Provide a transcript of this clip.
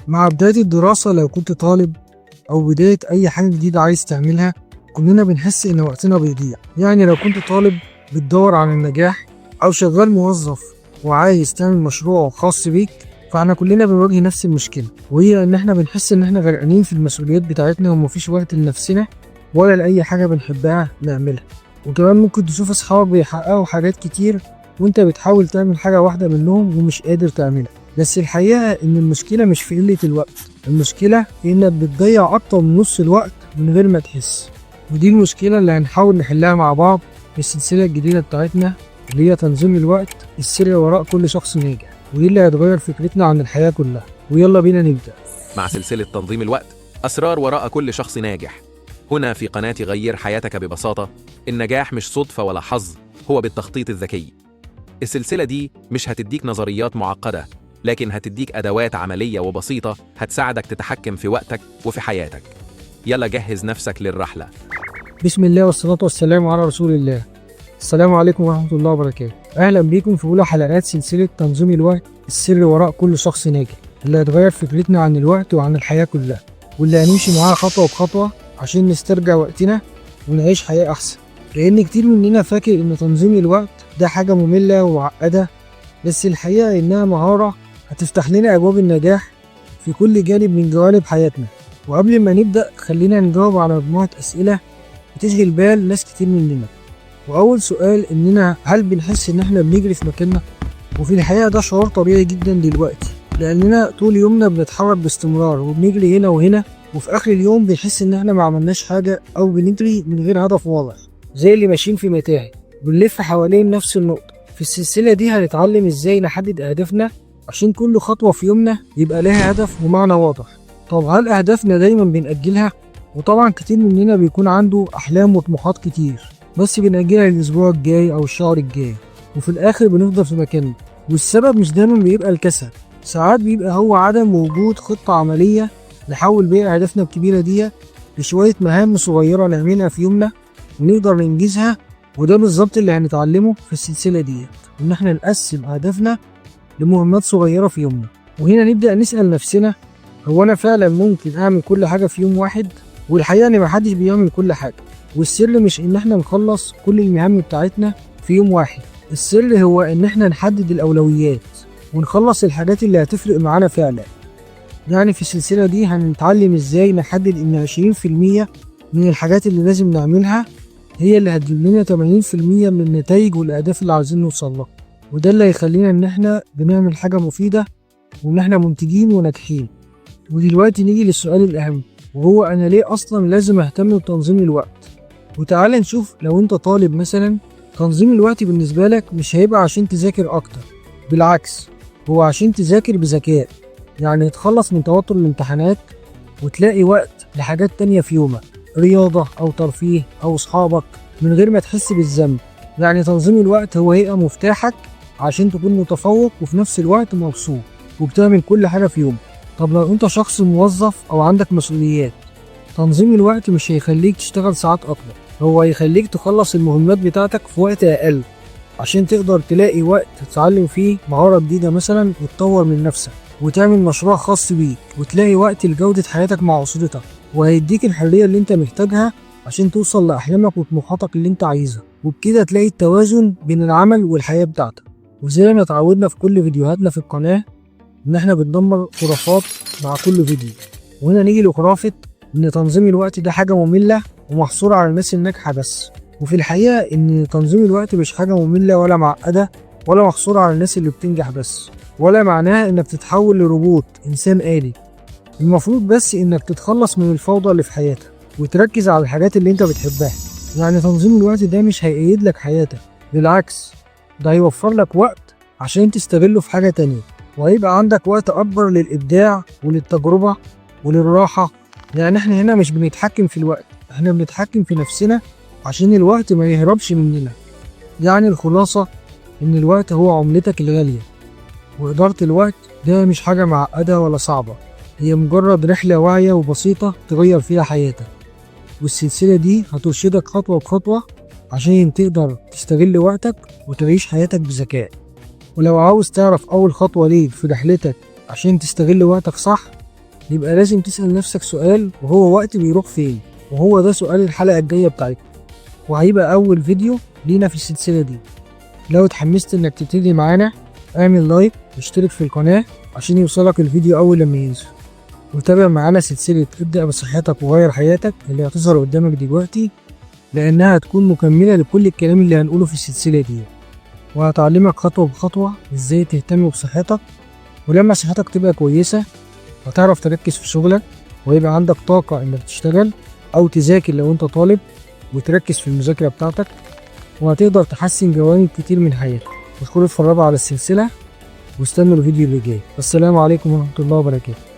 مع بداية الدراسة لو كنت طالب أو بداية أي حاجة جديدة عايز تعملها، كلنا بنحس إن وقتنا بيضيع. يعني لو كنت طالب بتدور على النجاح، أو شغال موظف وعايز تعمل مشروع خاص بيك، فاحنا كلنا بنواجه نفس المشكلة، وهي إن احنا بنحس إن احنا غرقانين في المسؤوليات بتاعتنا ومفيش وقت لنفسنا ولا لأي حاجة بنحبها نعملها. وكمان ممكن تشوف أصحابك بيحققوا حاجات كتير وانت بتحاول تعمل حاجة واحدة منهم ومش قادر تعملها. بس الحقيقة إن المشكلة مش في قلة الوقت، المشكلة في إنك بتضيع أكتر من نص الوقت من غير ما تحس. ودي المشكلة اللي هنحاول نحلها مع بعض في السلسلة الجديدة بتاعتنا اللي هي تنظيم الوقت، السر وراء كل شخص ناجح، ودي اللي هتغير فكرتنا عن الحياة كلها. ويلا بينا نبدأ مع سلسلة تنظيم الوقت، أسرار وراء كل شخص ناجح. هنا في قناة غير حياتك ببساطة. النجاح مش صدفة ولا حظ، هو بالتخطيط الذكي. السلسلة دي مش هتديك نظريات معقدة، لكن هتديك أدوات عملية وبسيطة هتساعدك تتحكم في وقتك وفي حياتك. يلا جهز نفسك للرحلة. بسم الله والصلاة والسلام على رسول الله. السلام عليكم ورحمة الله وبركاته. أهلا بيكم في أولى حلقات سلسلة تنظيم الوقت، السر وراء كل شخص ناجح، اللي هتغير فكرتنا عن الوقت وعن الحياة كلها، واللي هنمشي معاها خطوة بخطوة عشان نسترجع وقتنا ونعيش حياة أحسن. لأن كتير مننا فاكر إن تنظيم الوقت ده حاجة مملة ومعقدة، بس الحقيقة إنها مهارة هتفتح لنا أبواب النجاح في كل جانب من جوانب حياتنا. وقبل ما نبدأ خلينا نجاوب على مجموعة أسئلة بتشغل بال ناس كتير مننا. وأول سؤال إننا هل بنحس إن إحنا بنجري في مكاننا؟ وفي الحقيقة ده شعور طبيعي جدا دلوقتي، لأننا طول يومنا بنتحرك باستمرار وبنجري هنا وهنا، وفي آخر اليوم بنحس إن إحنا ما عملناش حاجة أو بنجري من غير هدف واضح، زي اللي ماشيين في متاهة بنلف حوالين نفس النقطة. في السلسلة دي هنتعلم إزاي نحدد أهدافنا عشان كل خطوة في يومنا يبقى لها هدف ومعنى واضح. طب هل أهدافنا دايما بنأجلها؟ وطبعا كتير مننا بيكون عنده أحلام وطموحات كتير، بس بنأجلها الأسبوع الجاي أو الشهر الجاي، وفي الآخر بنفضل في مكاننا. والسبب مش دايما بيبقى الكسل، ساعات بيبقى هو عدم وجود خطة عملية نحول بيها أهدافنا الكبيرة دي لشوية مهام صغيرة نعملها في يومنا ونقدر ننجزها. وده بالظبط اللي هنتعلمه في السلسلة دي، إن احنا نقسم أهدافنا لمهمات صغيرة في يومنا. وهنا نبدأ نسأل نفسنا، هو أنا فعلا ممكن أعمل كل حاجة في يوم واحد؟ والحقيقة إن محدش بيعمل كل حاجة، والسر مش إن احنا نخلص كل المهام بتاعتنا في يوم واحد. السر هو إن احنا نحدد الأولويات ونخلص الحاجات اللي هتفرق معانا فعلا. يعني في السلسلة دي هنتعلم إزاي نحدد إن 20% من الحاجات اللي لازم نعملها هي اللي هتجيب لنا 80% من النتائج والأهداف اللي عايزين نوصلها. وده اللي هيخلينا إن احنا بنعمل حاجة مفيدة وإن احنا منتجين وناجحين. ودلوقتي نيجي للسؤال الأهم، وهو أنا ليه أصلا لازم أهتم بتنظيم الوقت؟ وتعال نشوف، لو أنت طالب مثلا، تنظيم الوقت بالنسبة لك مش هيبقى عشان تذاكر أكتر، بالعكس هو عشان تذاكر بذكاء. يعني تخلص من توتر الامتحانات وتلاقي وقت لحاجات تانية في يومك، رياضة أو ترفيه أو أصحابك، من غير ما تحس بالذنب. يعني تنظيم الوقت هو هيبقى مفتاحك عشان تكون متفوق وفي نفس الوقت مبسوط وبتعمل كل حاجة في يومك. طب لو أنت شخص موظف أو عندك مسؤوليات، تنظيم الوقت مش هيخليك تشتغل ساعات أكتر، هو هيخليك تخلص المهمات بتاعتك في وقت أقل، عشان تقدر تلاقي وقت تتعلم فيه مهارة جديدة مثلا وتطور من نفسك وتعمل مشروع خاص بيك، وتلاقي وقت لجودة حياتك مع أسرتك. وهيديك الحرية اللي انت محتاجها عشان توصل لأحلامك وطموحاتك اللي انت عايزها، وبكده تلاقي التوازن بين العمل والحياة بتاعتك. وزي ما اتعودنا في كل فيديوهاتنا في القناة ان احنا بندمر خرافات مع كل فيديو. وهنا نيجي لخرافة ان تنظيم الوقت ده حاجة مملة ومحصورة على الناس الناجحة بس. وفي الحقيقة ان تنظيم الوقت مش حاجة مملة ولا معقدة ولا محصورة على الناس اللي بتنجح بس، ولا معناها انك تتحول لروبوت انسان آلي. المفروض بس انك تتخلص من الفوضى اللي في حياتك وتركز على الحاجات اللي انت بتحبها. يعني تنظيم الوقت ده مش هيقيد لك حياتك، بالعكس ده هيوفر لك وقت عشان تستغله في حاجة تانية، وهيبقى عندك وقت اكبر للابداع وللتجربة وللراحة. يعني احنا هنا مش بنتحكم في الوقت، احنا بنتحكم في نفسنا عشان الوقت ما يهربش مننا. يعني الخلاصة ان الوقت هو عملتك الغالية، وإدارة الوقت ده مش حاجة معقدة ولا صعبة، هي مجرد رحلة واعية وبسيطة تغير فيها حياتك. والسلسلة دي هترشدك خطوة بخطوة عشان تقدر تستغل وقتك وتعيش حياتك بذكاء. ولو عاوز تعرف أول خطوة ليه في رحلتك عشان تستغل وقتك صح، يبقى لازم تسأل نفسك سؤال، وهو وقت بيروح فين؟ وهو ده سؤال الحلقة الجاية بتاعتنا، وهيبقى أول فيديو لينا في السلسلة دي. لو اتحمست إنك تبتدي معانا اعمل لايك واشترك في القناة عشان يوصلك الفيديو أول لما ينزل، وتابع معانا سلسلة ابدأ بصحتك وغير حياتك اللي هتظهر قدامك دلوقتي، لأنها هتكون مكملة لكل الكلام اللي هنقوله في السلسلة دي، وهتعلمك خطوة بخطوة ازاي تهتم بصحتك. ولما صحتك تبقى كويسة هتعرف تركز في شغلك، ويبقى عندك طاقة انك تشتغل او تذاكر لو انت طالب، وتركز في المذاكرة بتاعتك، وهتقدر تحسن جوانب كتير من حياتك. اشكروا اتفرجوا على السلسلة واستنوا الفيديو اللي جاي. السلام عليكم ورحمة الله وبركاته.